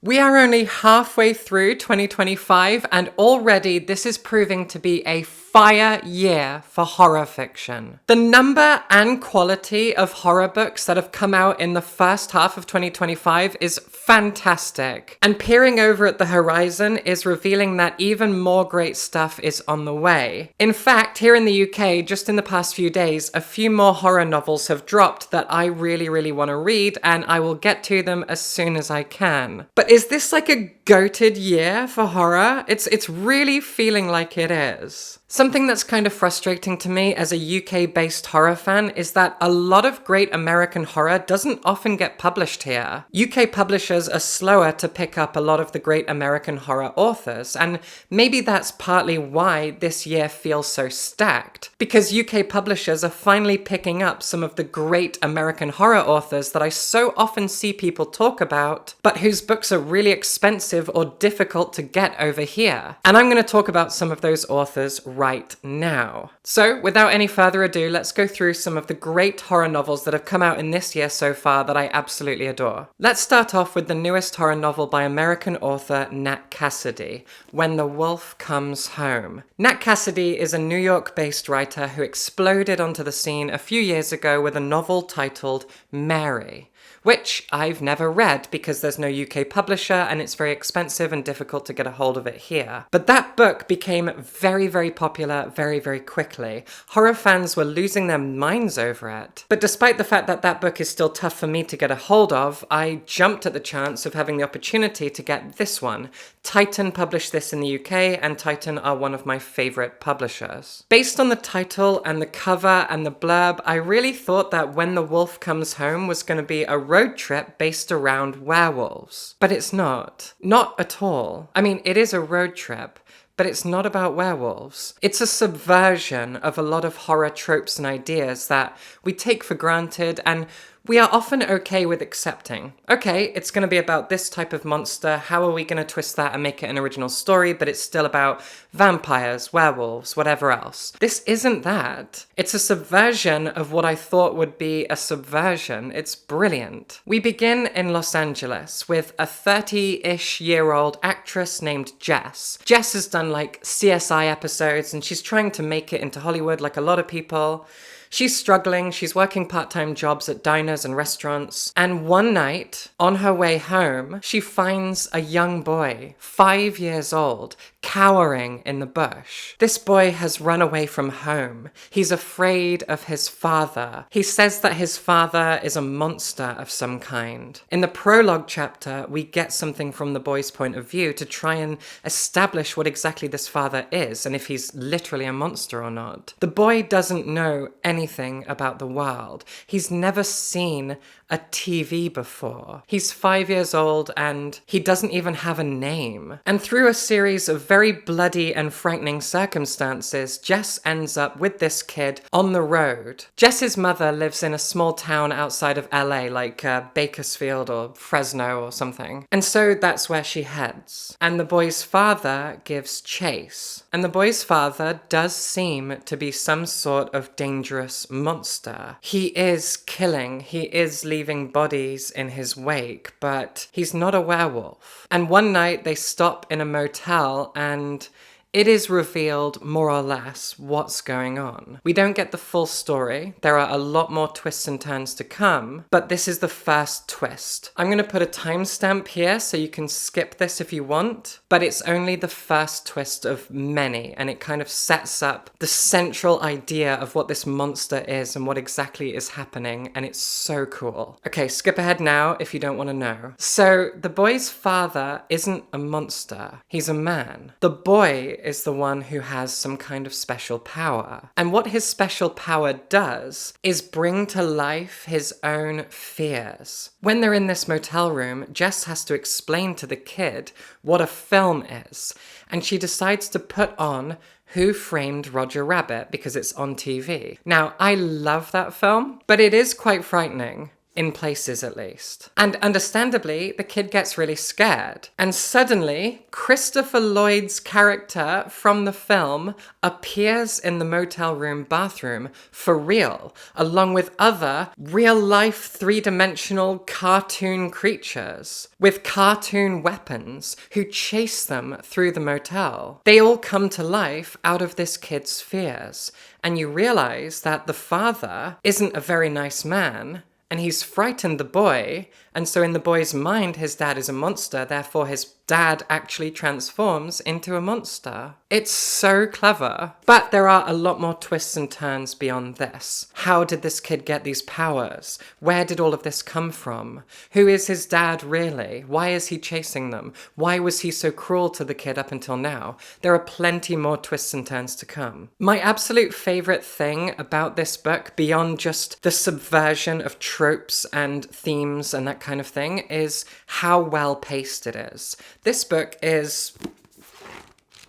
We are only halfway through 2025 and already this is proving to be a fire year for horror fiction. The number and quality of horror books that have come out in the first half of 2025 is fantastic. And peering over at the horizon is revealing that even more great stuff is on the way. In fact, here in the UK, just in the past few days, a few more horror novels have dropped that I really want to read, and I will get to them as soon as I can. But is this like a goated year for horror? It's really feeling like it is. Something that's kind of frustrating to me as a UK-based horror fan is that a lot of great American horror doesn't often get published here. UK publishers are slower to pick up a lot of the great American horror authors, and maybe that's partly why this year feels so stacked. Because UK publishers are finally picking up some of the great American horror authors that I so often see people talk about, but whose books are really expensive or difficult to get over here. And I'm going to talk about some of those authors right now. So, without any further ado, let's go through some of the great horror novels that have come out in this year so far that I absolutely adore. Let's start off with the newest horror novel by American author Nat Cassidy, When the Wolf Comes Home. Nat Cassidy is a New York-based writer who exploded onto the scene a few years ago with a novel titled Mary, which I've never read because there's no UK publisher and it's very expensive and difficult to get a hold of it here. But that book became very popular very quickly. Horror fans were losing their minds over it. But despite the fact that that book is still tough for me to get a hold of, I jumped at the chance of having the opportunity to get this one. Titan published this in the UK, and Titan are one of my favourite publishers. Based on the title and the cover and the blurb, I really thought that When the Wolf Comes Home was going to be a road trip based around werewolves. But it's not. Not at all. I mean, it is a road trip, but it's not about werewolves. It's a subversion of a lot of horror tropes and ideas that we take for granted and we are often okay with accepting. Okay, it's going to be about this type of monster, how are we going to twist that and make it an original story, but it's still about vampires, werewolves, whatever else. This isn't that. It's a subversion of what I thought would be a subversion. It's brilliant. We begin in Los Angeles with a 30-ish year-old actress named Jess. Jess has done like CSI episodes and she's trying to make it into Hollywood like a lot of people. She's struggling, she's working part-time jobs at diners and restaurants, and one night, on her way home, she finds a young boy, 5 years old, cowering in the bush. This boy has run away from home. He's afraid of his father. He says that his father is a monster of some kind. In the prologue chapter, we get something from the boy's point of view to try and establish what exactly this father is, and if he's literally a monster or not. The boy doesn't know anything about the world. He's never seen a TV before. He's 5 years old and he doesn't even have a name. And through a series of very bloody and frightening circumstances, Jess ends up with this kid on the road. Jess's mother lives in a small town outside of LA, like Bakersfield or Fresno or something. And so that's where she heads. And the boy's father gives chase. And the boy's father does seem to be some sort of dangerous monster. He is killing, he is leaving bodies in his wake, but he's not a werewolf. And one night they stop in a motel and it is revealed, more or less, what's going on. We don't get the full story. There are a lot more twists and turns to come, but this is the first twist. I'm going to put a timestamp here so you can skip this if you want, but it's only the first twist of many, and it kind of sets up the central idea of what this monster is and what exactly is happening, and it's so cool. Okay, skip ahead now if you don't want to know. So, the boy's father isn't a monster. He's a man. The boy is the one who has some kind of special power. And what his special power does is bring to life his own fears. When they're in this motel room, Jess has to explain to the kid what a film is. And she decides to put on Who Framed Roger Rabbit because it's on TV. Now, I love that film, but it is quite frightening. in places at least. And understandably, the kid gets really scared. And suddenly, Christopher Lloyd's character from the film appears in the motel room bathroom for real, along with other real-life three-dimensional cartoon creatures with cartoon weapons who chase them through the motel. They all come to life out of this kid's fears, and you realize that the father isn't a very nice man, and he's frightened the boy, and so in the boy's mind, his dad is a monster, therefore his dad actually transforms into a monster. It's so clever. But there are a lot more twists and turns beyond this. How did this kid get these powers? Where did all of this come from? Who is his dad really? Why is he chasing them? Why was he so cruel to the kid up until now? There are plenty more twists and turns to come. My absolute favorite thing about this book, beyond just the subversion of tropes and themes and that kind of thing, is how well paced it is. This book is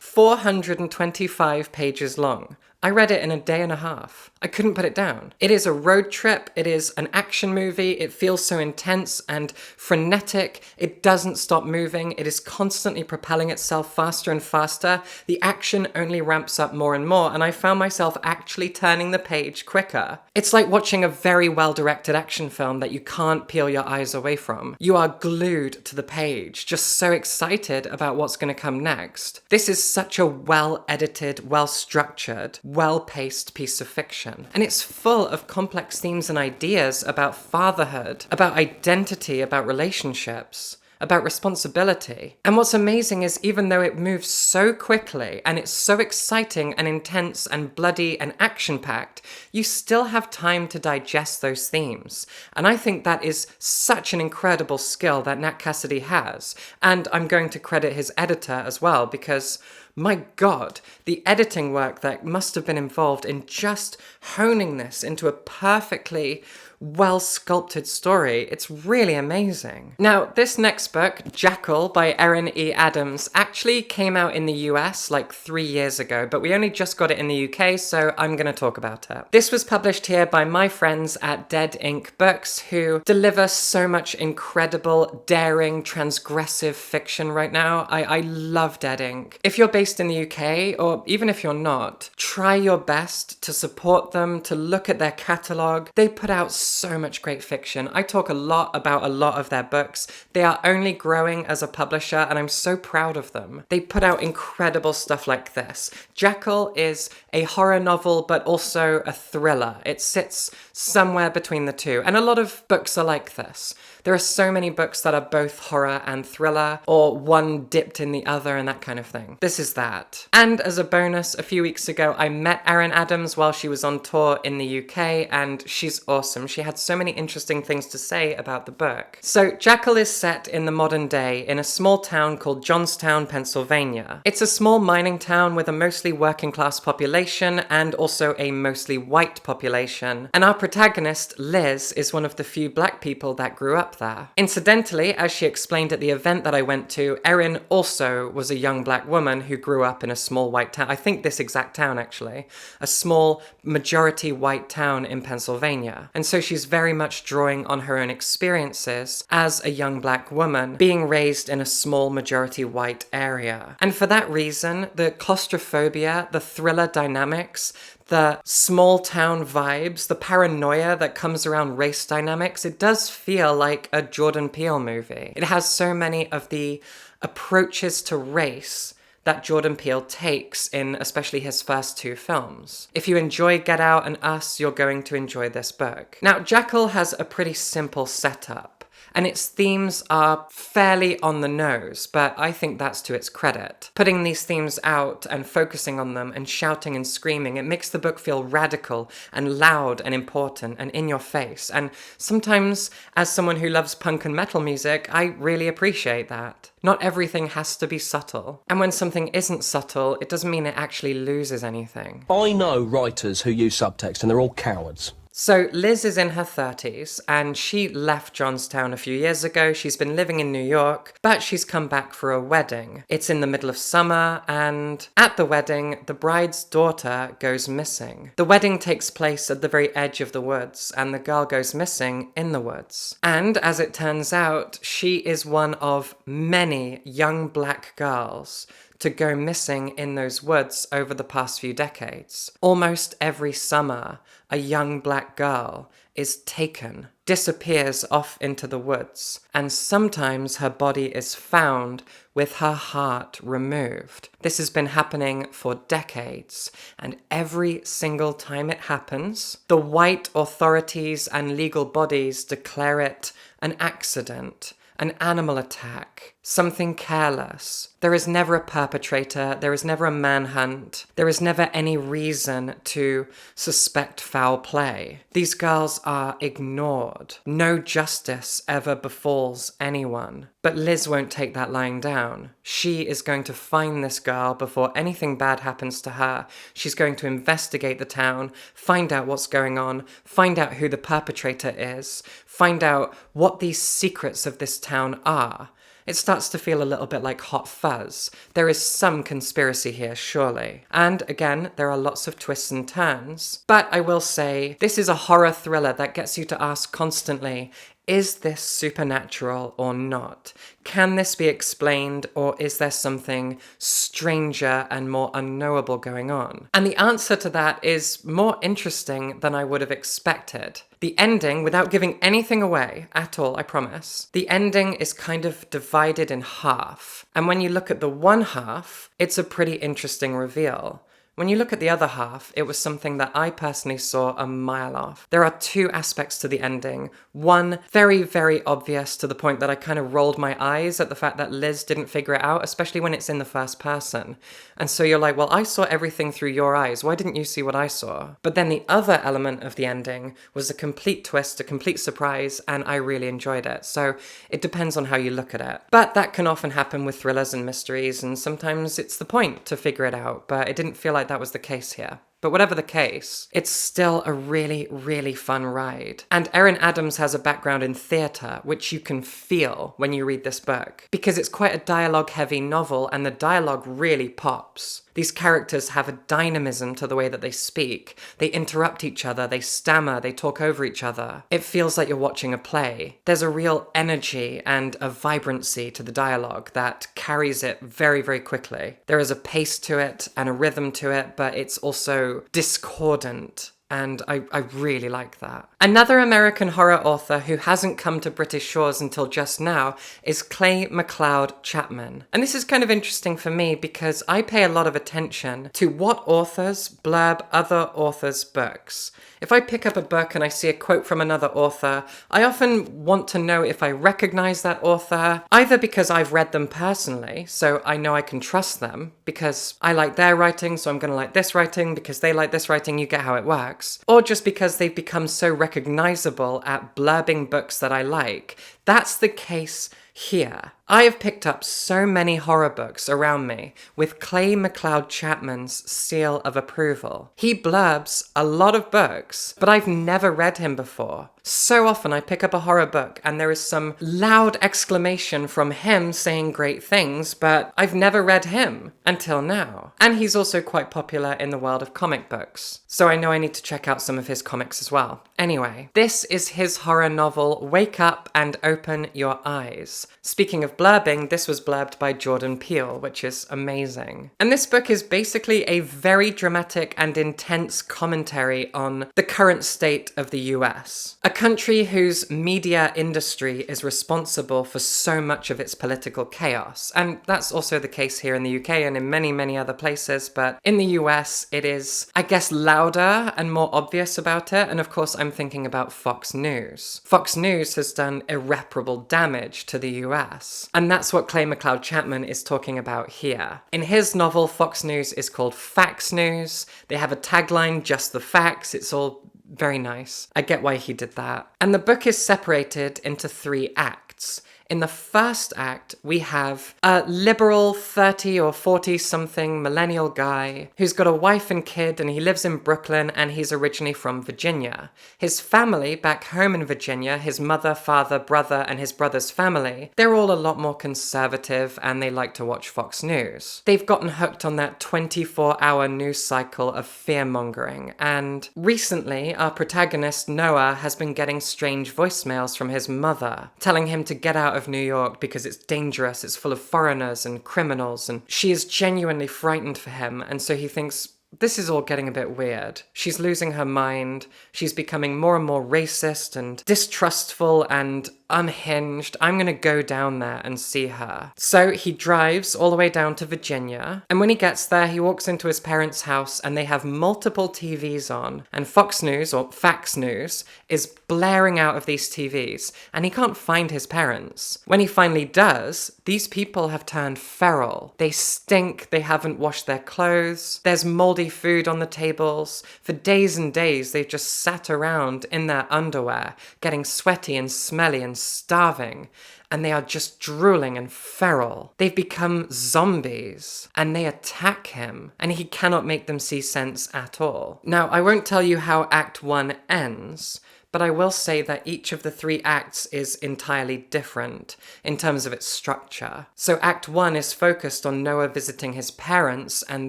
425 pages long. I read it in a day and a half. I couldn't put it down. It is a road trip. It is an action movie. It feels so intense and frenetic. It doesn't stop moving. It is constantly propelling itself faster and faster. The action only ramps up more and more, and I found myself actually turning the page quicker. It's like watching a very well-directed action film that you can't peel your eyes away from. You are glued to the page, just so excited about what's going to come next. This is such a well-edited, well-structured, well-paced piece of fiction. And it's full of complex themes and ideas about fatherhood, about identity, about relationships, about responsibility. And what's amazing is even though it moves so quickly and it's so exciting and intense and bloody and action-packed, you still have time to digest those themes. And I think that is such an incredible skill that Nat Cassidy has. And I'm going to credit his editor as well, because my God, the editing work that must have been involved in just honing this into a perfectly well-sculpted story. It's really amazing. Now, this next book, Jackal by Erin E. Adams, actually came out in the US like 3 years ago, but we only just got it in the UK, so I'm going to talk about it. This was published here by my friends at Dead Ink Books, who deliver so much incredible, daring, transgressive fiction right now. I love Dead Ink. If you're based in the UK, or even if you're not, try your best to support them, to look at their catalogue. They put out so much great fiction. I talk a lot about a lot of their books. They are only growing as a publisher, and I'm so proud of them. They put out incredible stuff like this. Jackal is a horror novel, but also a thriller. It sits somewhere between the two, and a lot of books are like this. There are so many books that are both horror and thriller, or one dipped in the other and that kind of thing. This is that. And as a bonus, a few weeks ago, I met Erin Adams while she was on tour in the UK, and she's awesome. She had so many interesting things to say about the book. So Jackal is set in the modern day in a small town called Johnstown, Pennsylvania. It's a small mining town with a mostly working class population and also a mostly white population. And our protagonist, Liz, is one of the few black people that grew up there. Incidentally, as she explained at the event that I went to, Erin also was a young black woman who grew up in a small white town. I think this exact town, actually. A small majority white town in Pennsylvania. And so she's very much drawing on her own experiences as a young black woman being raised in a small majority white area. And for that reason, the claustrophobia, the thriller dynamics, the small town vibes, the paranoia that comes around race dynamics, it does feel like a Jordan Peele movie. It has so many of the approaches to race that Jordan Peele takes in especially his first two films. If you enjoy Get Out and Us, you're going to enjoy this book. Now, Jackal has a pretty simple setup, and its themes are fairly on the nose, but I think that's to its credit. Putting these themes out and focusing on them and shouting and screaming, it makes the book feel radical and loud and important and in your face. And sometimes, as someone who loves punk and metal music, I really appreciate that. Not everything has to be subtle. And when something isn't subtle, it doesn't mean it actually loses anything. I know writers who use subtext and they're all cowards. So Liz is in her 30s and she left Johnstown a few years ago. She's been living in New York, but she's come back for a wedding. It's in the middle of summer, and at the wedding, the bride's daughter goes missing. The wedding takes place at the very edge of the woods, and the girl goes missing in the woods. And as it turns out, she is one of many young black girls to go missing in those woods over the past few decades. Almost every summer, a young black girl is taken, disappears off into the woods, and sometimes her body is found with her heart removed. This has been happening for decades, and every single time it happens, the white authorities and legal bodies declare it an accident, an animal attack, something careless. There is never a perpetrator, there is never a manhunt, there is never any reason to suspect foul play. These girls are ignored. No justice ever befalls anyone. But Liz won't take that lying down. She is going to find this girl before anything bad happens to her. She's going to investigate the town, find out what's going on, find out who the perpetrator is, find out what these secrets of this town are. It starts to feel a little bit like Hot Fuzz. There is some conspiracy here, surely. And again, there are lots of twists and turns. But I will say, this is a horror thriller that gets you to ask constantly, is this supernatural or not? Can this be explained, or is there something stranger and more unknowable going on? And the answer to that is more interesting than I would have expected. The ending, without giving anything away at all, I promise, the ending is kind of divided in half. And when you look at the one half, it's a pretty interesting reveal. When you look at the other half, it was something that I personally saw a mile off. There are two aspects to the ending. One, very, very obvious to the point that I kind of rolled my eyes at the fact that Liz didn't figure it out, especially when it's in the first person. And so you're like, well, I saw everything through your eyes. Why didn't you see what I saw? But then the other element of the ending was a complete twist, a complete surprise, and I really enjoyed it. So it depends on how you look at it. But that can often happen with thrillers and mysteries, and sometimes it's the point to figure it out, but it didn't feel like that was the case here. But whatever the case, it's still a really, really fun ride. And Erin Adams has a background in theatre, which you can feel when you read this book, because it's quite a dialogue-heavy novel, and the dialogue really pops. These characters have a dynamism to the way that they speak. They interrupt each other, they stammer, they talk over each other. It feels like you're watching a play. There's a real energy and a vibrancy to the dialogue that carries it very, very quickly. There is a pace to it and a rhythm to it, but it's also discordant. And I really like that. Another American horror author who hasn't come to British shores until just now is Clay McLeod Chapman. And this is kind of interesting for me because I pay a lot of attention to what authors blurb other authors' books. If I pick up a book and I see a quote from another author, I often want to know if I recognize that author, either because I've read them personally, so I know I can trust them, because I like their writing, so I'm going to like this writing, because they like this writing, you get how it works, or just because they've become so recognizable at blurbing books that I like. That's the case here. I have picked up so many horror books around me with Clay McLeod Chapman's seal of approval. He blurbs a lot of books, but I've never read him before. So often I pick up a horror book and there is some loud exclamation from him saying great things, but I've never read him until now. And he's also quite popular in the world of comic books, so I know I need to check out some of his comics as well. Anyway, this is his horror novel, Wake Up and Open Your Eyes. Speaking of blurbing, this was blurbed by Jordan Peele, which is amazing. And this book is basically a very dramatic and intense commentary on the current state of the US. A country whose media industry is responsible for so much of its political chaos. And that's also the case here in the UK and in many, many other places. But in the US, it is, I guess, louder and more obvious about it. And of course, I'm thinking about Fox News. Fox News has done irreparable damage to the US. And that's what Clay McLeod Chapman is talking about here. In his novel, Fox News is called Facts News. They have a tagline, just the facts. It's all very nice. I get why he did that. And the book is separated into 3 acts. In the first act, we have a liberal 30 or 40 something millennial guy who's got a wife and kid, and he lives in Brooklyn, and he's originally from Virginia. His family back home in Virginia, his mother, father, brother, and his brother's family, they're all a lot more conservative and they like to watch Fox News. They've gotten hooked on that 24-hour news cycle of fear-mongering, and recently our protagonist Noah has been getting strange voicemails from his mother, telling him to get out of New York because it's dangerous, it's full of foreigners and criminals, and she is genuinely frightened for him, and so he thinks, this is all getting a bit weird. She's losing her mind. She's becoming more and more racist and distrustful and unhinged. I'm gonna go down there and see her. So he drives all the way down to Virginia, and when he gets there, he walks into his parents' house and they have multiple TVs on, and Fox News, or Fax News, is blaring out of these TVs, and he can't find his parents. When he finally does, these people have turned feral. They stink, they haven't washed their clothes, there's moldy food on the tables. For days and days, they've just sat around in their underwear, getting sweaty and smelly and starving, and they are just drooling and feral. They've become zombies, and they attack him, and he cannot make them see sense at all. Now, I won't tell you how Act 1 ends, but I will say that each of the 3 acts is entirely different in terms of its structure. So Act 1 is focused on Noah visiting his parents and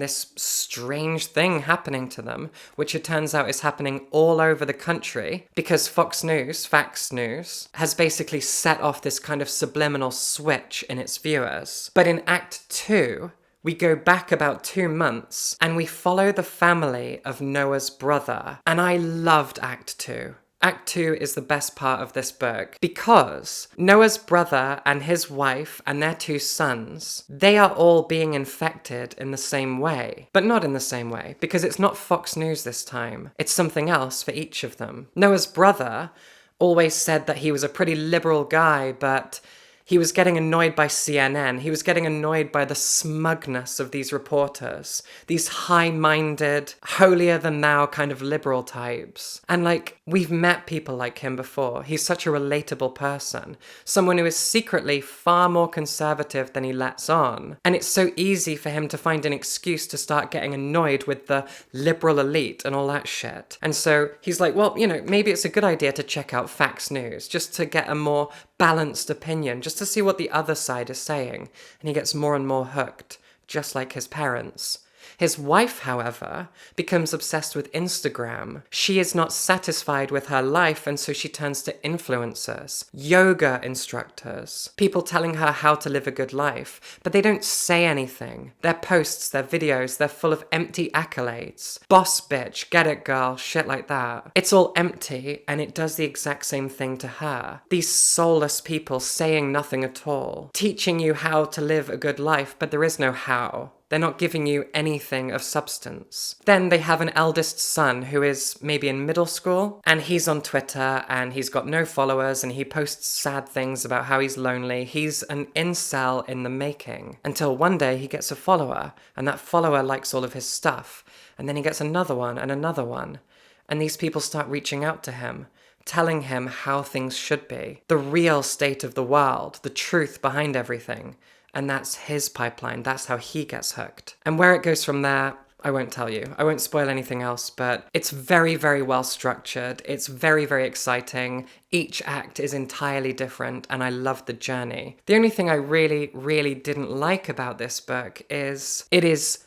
this strange thing happening to them, which it turns out is happening all over the country because Fox News, Fax News, has basically set off this kind of subliminal switch in its viewers. But in Act 2, we go back about 2 months and we follow the family of Noah's brother. And I loved Act 2. Act 2 is the best part of this book because Noah's brother and his wife and their 2 sons, they are all being infected in the same way. But not in the same way, because it's not Fox News this time. It's something else for each of them. Noah's brother always said that he was a pretty liberal guy, but he was getting annoyed by CNN. He was getting annoyed by the smugness of these reporters, these high-minded, holier-than-thou kind of liberal types. And we've met people like him before. He's such a relatable person, someone who is secretly far more conservative than he lets on. And it's so easy for him to find an excuse to start getting annoyed with the liberal elite and all that shit. And so he's like, well, maybe it's a good idea to check out Fax News, just to get a more balanced opinion, just to see what the other side is saying, and he gets more and more hooked, just like his parents. His wife, however, becomes obsessed with Instagram. She is not satisfied with her life, and so she turns to influencers, yoga instructors, people telling her how to live a good life, but they don't say anything. Their posts, their videos, they're full of empty accolades. Boss bitch, get it girl, shit like that. It's all empty, and it does the exact same thing to her. These soulless people saying nothing at all, teaching you how to live a good life, but there is no how. They're not giving you anything of substance. Then they have an eldest son who is maybe in middle school, and he's on Twitter, and he's got no followers, and he posts sad things about how he's lonely. He's an incel in the making. Until one day he gets a follower, and that follower likes all of his stuff. And then he gets another one, and another one. And these people start reaching out to him, telling him how things should be. The real state of the world, the truth behind everything. And that's his pipeline. That's how he gets hooked. And where it goes from there, I won't tell you. I won't spoil anything else, but it's very, very well structured. It's very, very exciting. Each act is entirely different, and I love the journey. The only thing I really, really didn't like about this book is it is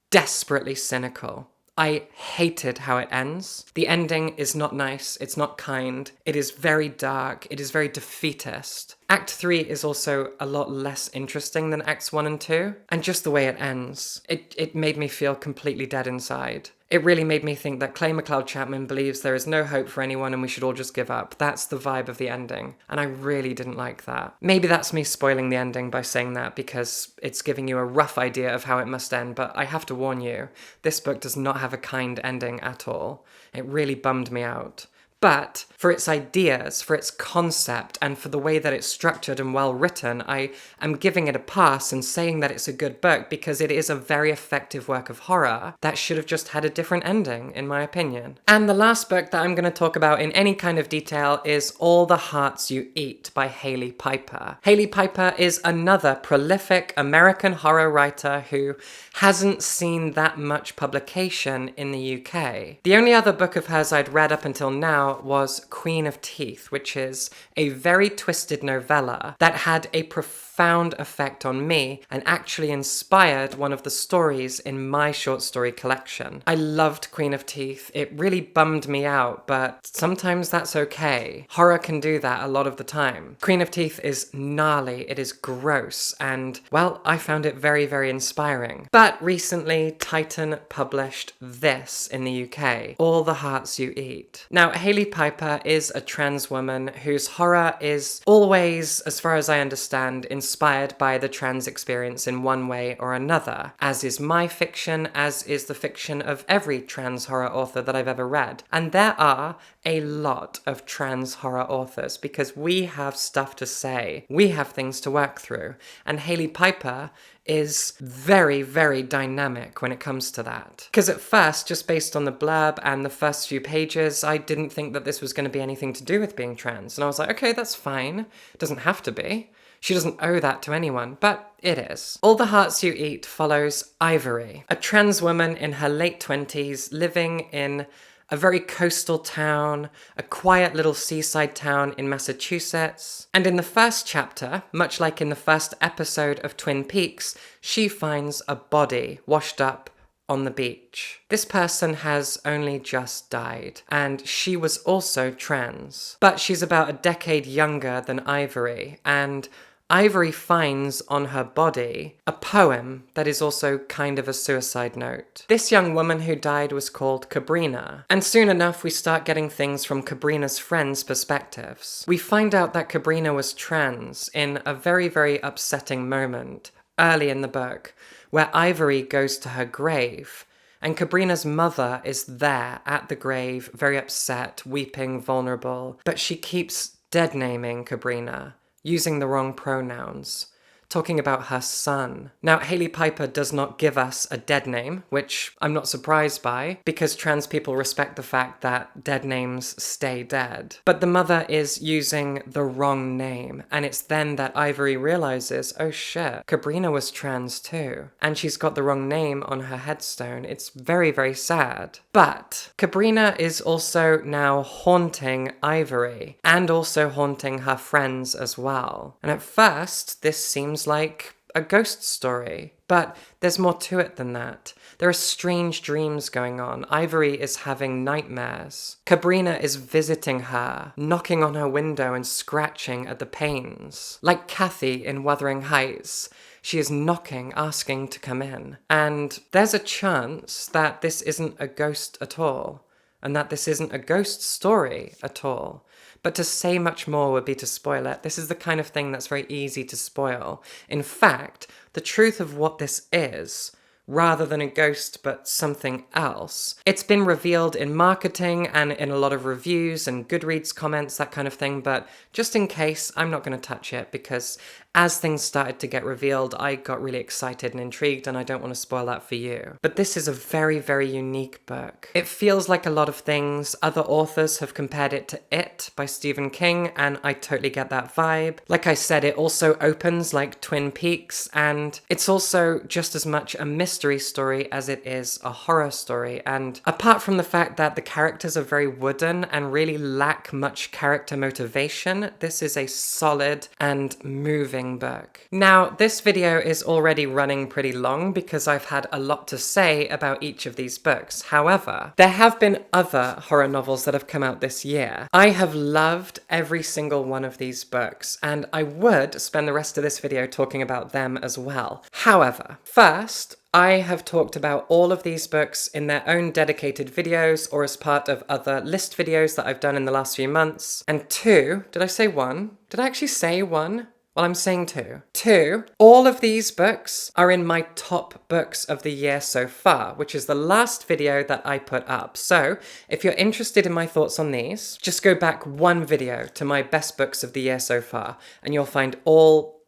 desperately cynical. I hated how it ends. The ending is not nice, it's not kind, it is very dark, it is very defeatist. Act 3 is also a lot less interesting than Acts 1 and 2, and just the way it ends, it made me feel completely dead inside. It really made me think that Clay McLeod Chapman believes there is no hope for anyone and we should all just give up. That's the vibe of the ending, and I really didn't like that. Maybe that's me spoiling the ending by saying that because it's giving you a rough idea of how it must end, but I have to warn you, this book does not have a kind ending at all. It really bummed me out. But for its ideas, for its concept, and for the way that it's structured and well written, I am giving it a pass and saying that it's a good book because it is a very effective work of horror that should have just had a different ending, in my opinion. And the last book that I'm going to talk about in any kind of detail is All the Hearts You Eat by Hailey Piper. Hailey Piper is another prolific American horror writer who hasn't seen that much publication in the UK. The only other book of hers I'd read up until now was Queen of Teeth, which is a very twisted novella that had a profound effect on me and actually inspired one of the stories in my short story collection. I loved Queen of Teeth. It really bummed me out, but sometimes that's okay. Horror can do that a lot of the time. Queen of Teeth is gnarly, it is gross, and, well, I found it very, very inspiring. But recently, Titan published this in the UK, All the Hearts You Eat. Now, Hailey Piper is a trans woman whose horror is always, as far as I understand, inspired by the trans experience in one way or another, as is my fiction, as is the fiction of every trans horror author that I've ever read. And there are a lot of trans horror authors because we have stuff to say. We have things to work through. And Hailey Piper is very, very dynamic when it comes to that. Because at first, just based on the blurb and the first few pages, I didn't think that this was going to be anything to do with being trans. And I was like, okay, that's fine. It doesn't have to be. She doesn't owe that to anyone, but it is. All the Hearts You Eat follows Ivory, a trans woman in her late 20s living in a very coastal town, a quiet little seaside town in Massachusetts. And in the first chapter, much like in the first episode of Twin Peaks, she finds a body washed up on the beach. This person has only just died, and she was also trans. But she's about a decade younger than Ivory, and Ivory finds on her body a poem that is also kind of a suicide note. This young woman who died was called Cabrina, and soon enough we start getting things from Cabrina's friends' perspectives. We find out that Cabrina was trans in a very, very upsetting moment early in the book, where Ivory goes to her grave, and Cabrina's mother is there at the grave, very upset, weeping, vulnerable, but she keeps dead-naming Cabrina, using the wrong pronouns, talking about her son. Now, Hailey Piper does not give us a dead name, which I'm not surprised by, because trans people respect the fact that dead names stay dead. But the mother is using the wrong name, and it's then that Ivory realizes, oh shit, Cabrina was trans too. And she's got the wrong name on her headstone. It's very, very sad. But Cabrina is also now haunting Ivory, and also haunting her friends as well. And at first, this seems like a ghost story, but there's more to it than that. There are strange dreams going on. Ivory is having nightmares. Cabrina is visiting her, knocking on her window and scratching at the panes. Like Kathy in Wuthering Heights, she is knocking, asking to come in. And there's a chance that this isn't a ghost at all, and that this isn't a ghost story at all. But to say much more would be to spoil it. This is the kind of thing that's very easy to spoil. In fact, the truth of what this is, rather than a ghost but something else, it's been revealed in marketing and in a lot of reviews and Goodreads comments, that kind of thing, but just in case, I'm not going to touch it because as things started to get revealed, I got really excited and intrigued, and I don't want to spoil that for you. But this is a very, very unique book. It feels like a lot of things. Other authors have compared it to It by Stephen King, and I totally get that vibe. Like I said, it also opens like Twin Peaks, and it's also just as much a mystery story as it is a horror story. And apart from the fact that the characters are very wooden and really lack much character motivation, this is a solid and moving book. Now, this video is already running pretty long because I've had a lot to say about each of these books. However, there have been other horror novels that have come out this year. I have loved every single one of these books, and I would spend the rest of this video talking about them as well. However, first, I have talked about all of these books in their own dedicated videos or as part of other list videos that I've done in the last few months. And two, did I say one? Did I actually say one? Well, I'm saying two. Two, all of these books are in my top books of the year so far, which is the last video that I put up. So if you're interested in my thoughts on these, just go back one video to my best books of the year so far, and you'll find all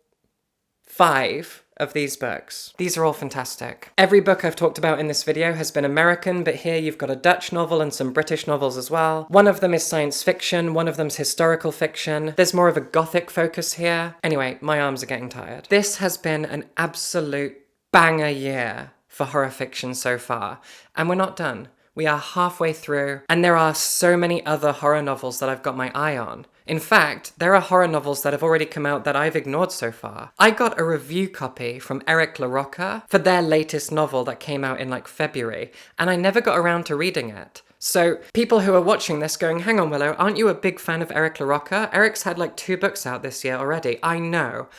5 of these books. These are all fantastic. Every book I've talked about in this video has been American, but here you've got a Dutch novel and some British novels as well. One of them is science fiction, one of them's historical fiction. There's more of a gothic focus here. Anyway, my arms are getting tired. This has been an absolute banger year for horror fiction so far, and we're not done. We are halfway through, and there are so many other horror novels that I've got my eye on. In fact, there are horror novels that have already come out that I've ignored so far. I got a review copy from Eric LaRocca for their latest novel that came out in like February, and I never got around to reading it. So people who are watching this going, hang on Willow, aren't you a big fan of Eric LaRocca? Eric's had like 2 books out this year already. I know.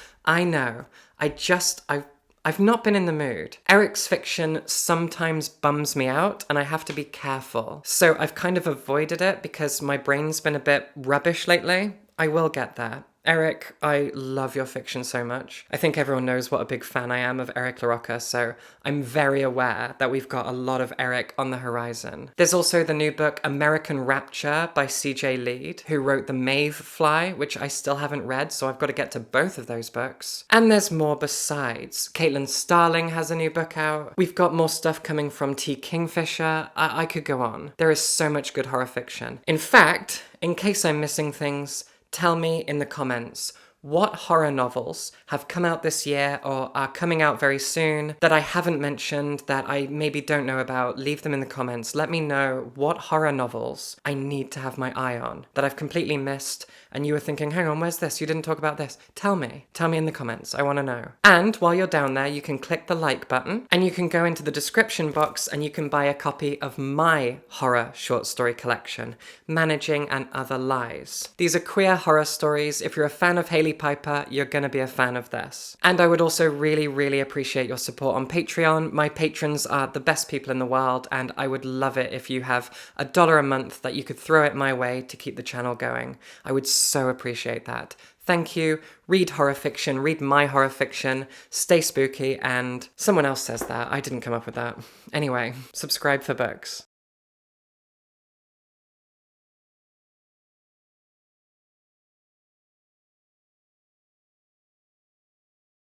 I've not been in the mood. Eric's fiction sometimes bums me out and I have to be careful. So I've kind of avoided it because my brain's been a bit rubbish lately. I will get there. Eric, I love your fiction so much. I think everyone knows what a big fan I am of Eric LaRocca, so I'm very aware that we've got a lot of Eric on the horizon. There's also the new book American Rapture by CJ Lead, who wrote The Maeve Fly, which I still haven't read, so I've got to get to both of those books. And there's more besides. Caitlin Starling has a new book out. We've got more stuff coming from T. Kingfisher. I could go on. There is so much good horror fiction. In fact, in case I'm missing things, tell me in the comments what horror novels have come out this year or are coming out very soon that I haven't mentioned, that I maybe don't know about. Leave them in the comments. Let me know what horror novels I need to have my eye on that I've completely missed and you were thinking, hang on, where's this? You didn't talk about this. Tell me in the comments. I want to know. And while you're down there, you can click the like button and you can go into the description box and you can buy a copy of my horror short story collection, Managing and Other Lies. These are queer horror stories. If you're a fan of Hailey Piper, you're gonna be a fan of this. And I would also really, really appreciate your support on Patreon. My patrons are the best people in the world, and I would love it if you have $1 a month that you could throw it my way to keep the channel going. I would so appreciate that. Thank you. Read horror fiction, read my horror fiction, stay spooky, and someone else says that. I didn't come up with that. Anyway, subscribe for books.